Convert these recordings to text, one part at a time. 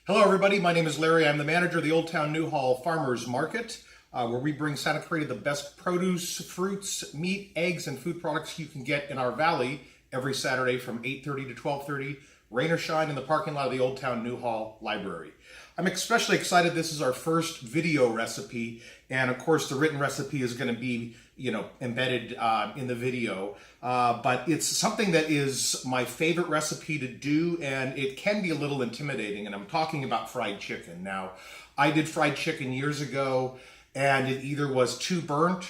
Hello everybody, my name is Larry. I'm the manager of the Old Town Newhall Farmers Market, where we bring Santa Clarita the best produce, fruits, meat, eggs, and food products you can get in our valley every Saturday from 8:30 to 12:30, rain or shine, in the parking lot of the Old Town Newhall Library. I'm especially excited. This is our first video recipe, and of course the written recipe is going to be embedded in the video, but it's something that is my favorite recipe to do, and it can be a little intimidating, and I'm talking about fried chicken. Now, I did fried chicken years ago, and it either was too burnt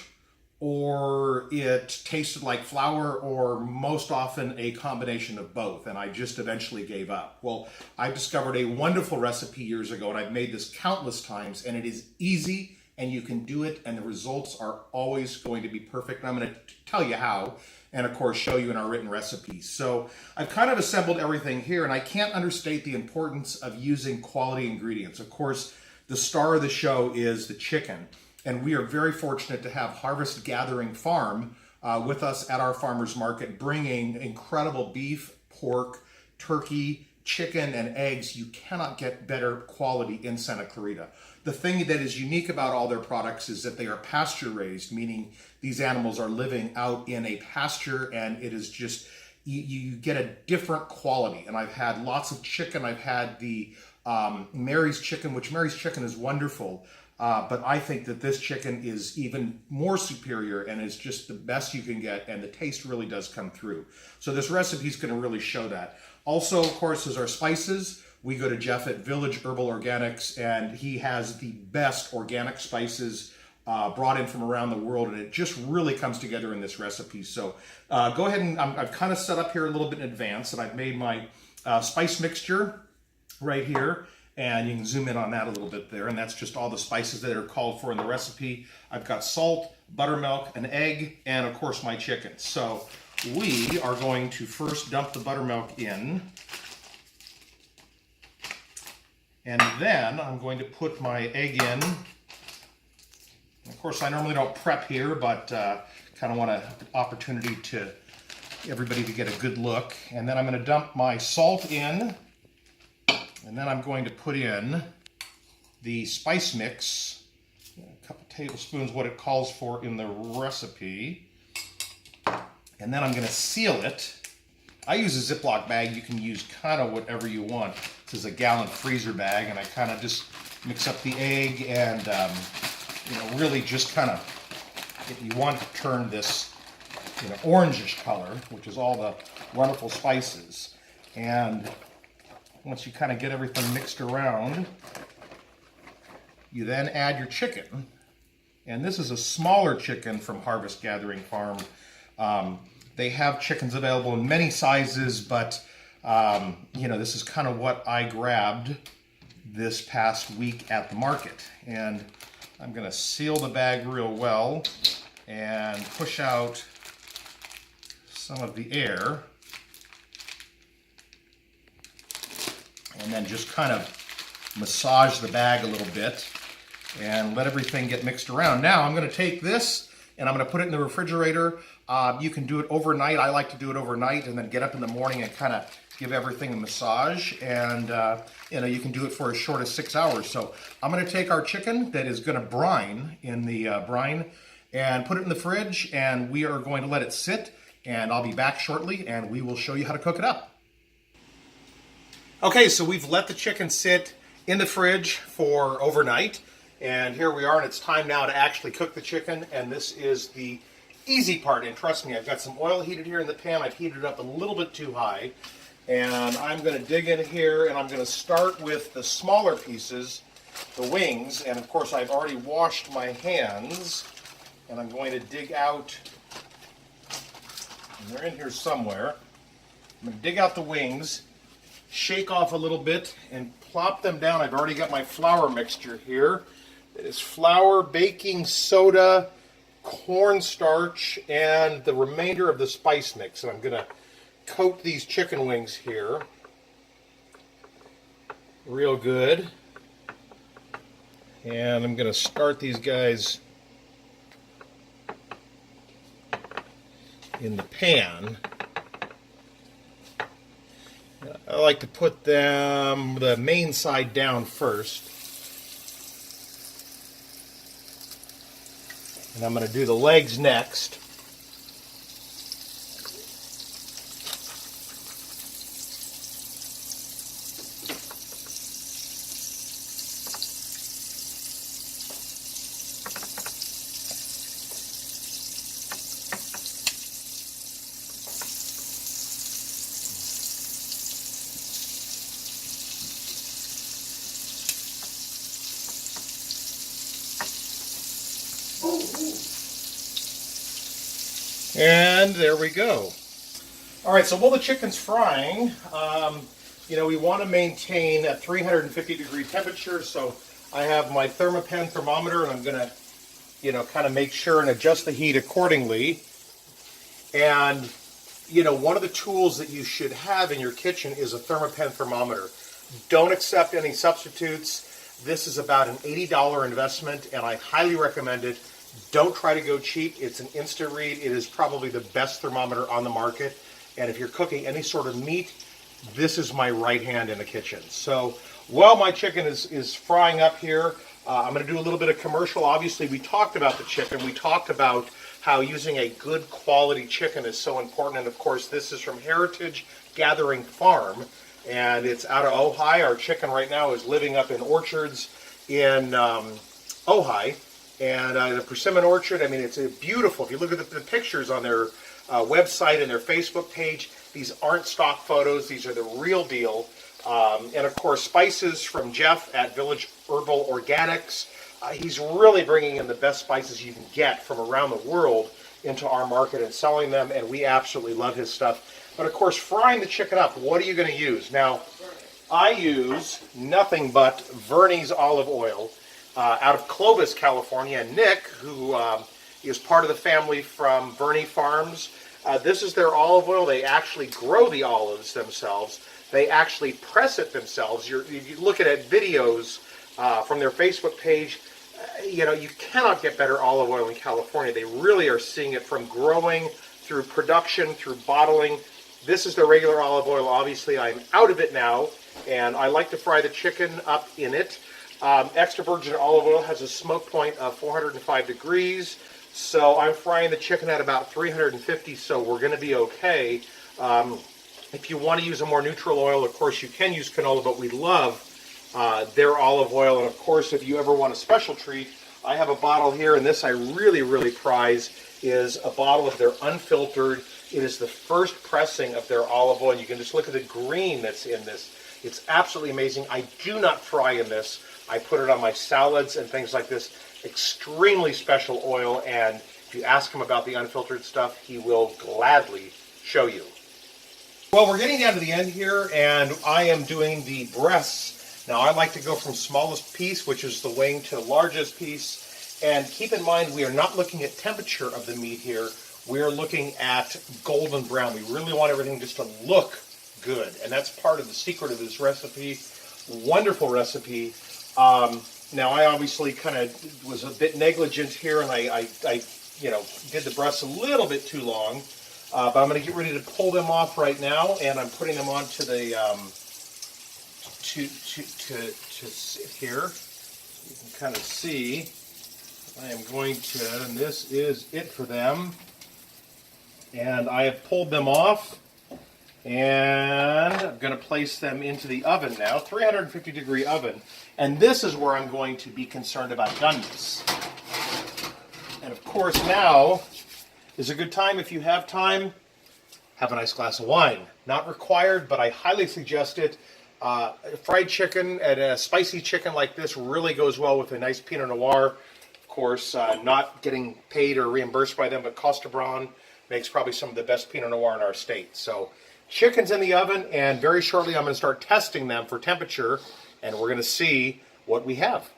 or it tasted like flour, or most often a combination of both, and I just eventually gave up. Well, I discovered a wonderful recipe years ago, and I've made this countless times, and it is easy, and you can do it, and the results are always going to be perfect. And I'm going to tell you how, and of course show you in our written recipes. So I've kind of assembled everything here, and I can't understate the importance of using quality ingredients. Of course, the star of the show is the chicken. And we are very fortunate to have Harvest Gathering Farm with us at our farmers market, bringing incredible beef, pork, turkey, chicken, and eggs. You cannot get better quality in Santa Clarita. The thing that is unique about all their products is that they are pasture-raised, meaning these animals are living out in a pasture, and it is just, you get a different quality. And I've had lots of chicken. I've had the Mary's chicken, which Mary's chicken is wonderful. But I think that this chicken is even more superior and is just the best you can get, and the taste really does come through. So this recipe is going to really show that. Also, of course, is our spices. We go to Jeff at Village Herbal Organics, and he has the best organic spices brought in from around the world, and it just really comes together in this recipe. So go ahead, and I've kind of set up here a little bit in advance, and I've made my spice mixture right here. And you can zoom in on that a little bit there, and that's just all the spices that are called for in the recipe. I've got salt, buttermilk, an egg, and of course my chicken. So we are going to first dump the buttermilk in, and then I'm going to put my egg in. Of course, I normally don't prep here, but kind of want an opportunity to everybody to get a good look. And then I'm going to dump my salt in. And then I'm going to put in the spice mix, a couple tablespoons, what it calls for in the recipe. And then I'm going to seal it. I use a Ziploc bag. You can use kind of whatever you want. This is a gallon freezer bag, and I kind of just mix up the egg and, really just kind of, if you want to turn this, orangish color, which is all the wonderful spices. And once you kind of get everything mixed around, you then add your chicken. And this is a smaller chicken from Harvest Gathering Farm. They have chickens available in many sizes, but this is kind of what I grabbed this past week at the market. And I'm going to seal the bag real well and push out some of the air. And then just kind of massage the bag a little bit and let everything get mixed around. Now I'm going to take this and I'm going to put it in the refrigerator. You can do it overnight. I like to do it overnight and then get up in the morning and kind of give everything a massage. And you can do it for as short as 6 hours. So I'm going to take our chicken that is going to brine in the brine and put it in the fridge, and we are going to let it sit. And I'll be back shortly and we will show you how to cook it up. Okay, so we've let the chicken sit in the fridge for overnight, and here we are, and it's time now to actually cook the chicken, and this is the easy part, and trust me, I've got some oil heated here in the pan. I've heated it up a little bit too high, and I'm going to dig in here, and I'm going to start with the smaller pieces, the wings, and of course I've already washed my hands, and I'm going to dig out, and they're in here somewhere. I'm going to dig out the wings, shake off a little bit, and plop them down. I've already got my flour mixture here. It is flour, baking soda, cornstarch, and the remainder of the spice mix. And I'm going to coat these chicken wings here real good. And I'm going to start these guys in the pan. I like to put them the main side down first. And I'm going to do the legs next. And there we go. All right, so while the chicken's frying, we want to maintain a 350 degree temperature. So I have my Thermapen thermometer, and I'm going to, kind of make sure and adjust the heat accordingly. And, one of the tools that you should have in your kitchen is a Thermapen thermometer. Don't accept any substitutes. This is about an $80 investment, and I highly recommend it. Don't try to go cheap. It's an instant read. It is probably the best thermometer on the market. And if you're cooking any sort of meat, this is my right hand in the kitchen. So while my chicken is frying up here, I'm going to do a little bit of commercial. Obviously, we talked about the chicken. We talked about how using a good quality chicken is so important. And of course, this is from Heritage Gathering Farm, and it's out of Ojai. Our chicken right now is living up in orchards in Ojai. And the persimmon orchard, I mean, it's beautiful. If you look at the pictures on their website and their Facebook page, these aren't stock photos. These are the real deal. And of course, spices from Jeff at Village Herbal Organics. He's really bringing in the best spices you can get from around the world into our market and selling them, and we absolutely love his stuff. But of course, frying the chicken up, what are you going to use? Now, I use nothing but Verni's olive oil. Out of Clovis, California, and Nick, who is part of the family from Verni Farms. This is their olive oil. They actually grow the olives themselves. They actually press it themselves. You look at videos from their Facebook page. You cannot get better olive oil in California. They really are seeing it from growing through production, through bottling. This is the regular olive oil. Obviously, I'm out of it now, and I like to fry the chicken up in it. Extra virgin olive oil has a smoke point of 405 degrees, so I'm frying the chicken at about 350, so we're going to be okay. If you want to use a more neutral oil, of course, you can use canola, but we love their olive oil. And of course, if you ever want a special treat, I have a bottle here, and this I really, really prize, is a bottle of their unfiltered. It is the first pressing of their olive oil. You can just look at the green that's in this. It's absolutely amazing. I do not fry in this. I put it on my salads and things like this. Extremely special oil, and if you ask him about the unfiltered stuff, he will gladly show you. Well, we're getting down to the end here, and I am doing the breasts. Now, I like to go from smallest piece, which is the wing, to largest piece. And keep in mind, we are not looking at temperature of the meat here. We are looking at golden brown. We really want everything just to look good, and that's part of the secret of this recipe. Wonderful recipe. Now, I obviously kind of was a bit negligent here, and I did the breasts a little bit too long. But I'm going to get ready to pull them off right now, and I'm putting them onto the to sit here. You can kind of see. I am going to, and this is it for them. And I have pulled them off, and I'm going to place them into the oven now, 350 degree oven. And this is where I'm going to be concerned about doneness. And of course, now is a good time, if you have time, have a nice glass of wine. Not required, but I highly suggest it. Fried chicken and a spicy chicken like this really goes well with a nice Pinot Noir. Of course, not getting paid or reimbursed by them, but Costa Browne makes probably some of the best Pinot Noir in our state. So chicken's in the oven, and very shortly I'm going to start testing them for temperature, and we're going to see what we have.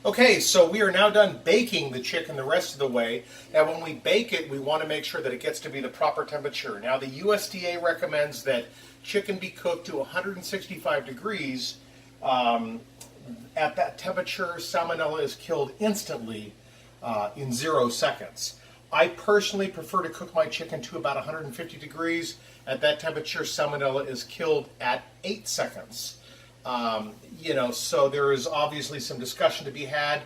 Okay, so we are now done baking the chicken the rest of the way. Now, when we bake it, we want to make sure that it gets to be the proper temperature. Now, the USDA recommends that chicken be cooked to 165 degrees. At that temperature, salmonella is killed instantly in 0 seconds. I personally prefer to cook my chicken to about 150 degrees. At that temperature, salmonella is killed at 8 seconds. So there is obviously some discussion to be had.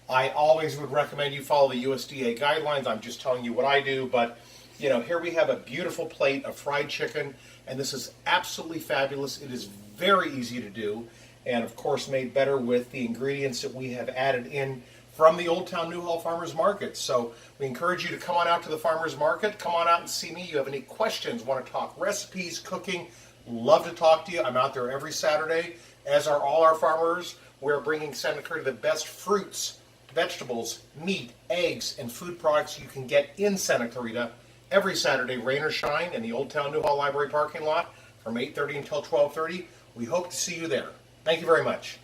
I always would recommend you follow the USDA guidelines. I'm just telling you what I do, but here we have a beautiful plate of fried chicken, and this is absolutely fabulous. It is very easy to do, and of course made better with the ingredients that we have added in from the Old Town Newhall Farmers Market. So we encourage you to come on out to the Farmers Market. Come on out and see me. You have any questions, want to talk recipes, cooking, love to talk to you. I'm out there every Saturday, as are all our farmers. We're bringing Santa Clarita the best fruits, vegetables, meat, eggs, and food products you can get in Santa Clarita every Saturday, rain or shine, in the Old Town Newhall Library parking lot from 8:30 until 12:30. We hope to see you there. Thank you very much.